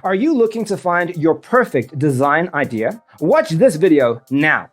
Are you looking to find your perfect design idea? Watch this video now.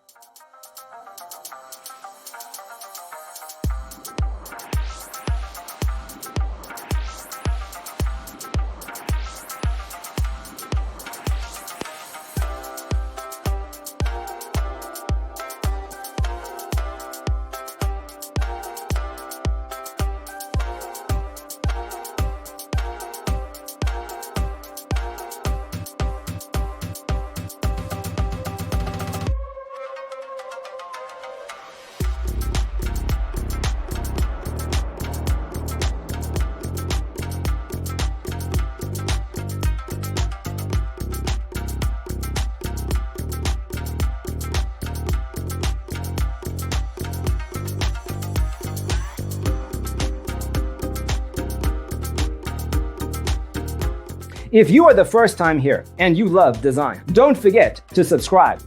If you are the first time here and you love design, don't forget to subscribe.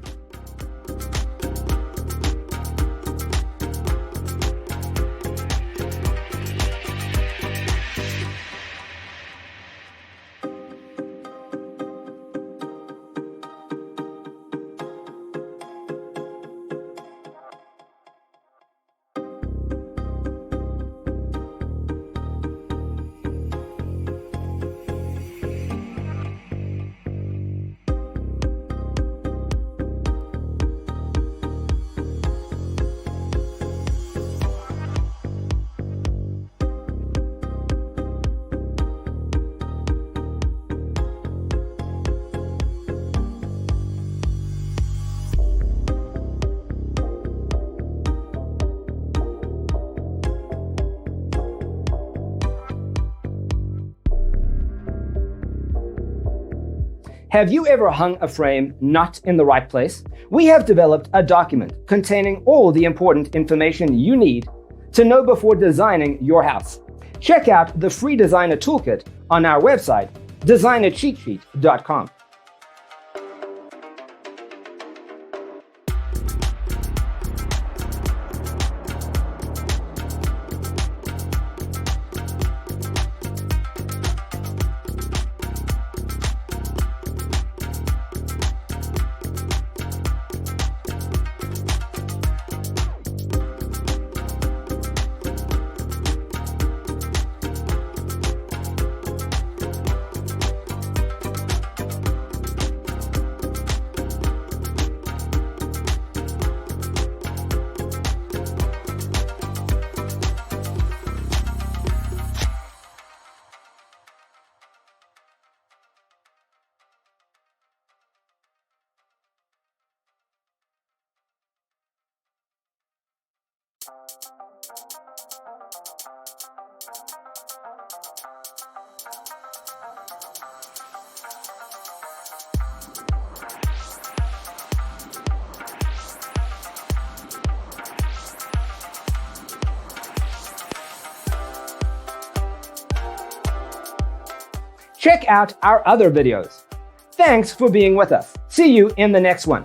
Have you ever hung a frame not in the right place? We have developed a document containing all the important information you need to know before designing your house. Check out the free designer toolkit on our website, designercheatsheet.com. Check out our other videos. Thanks for being with us. See you in the next one.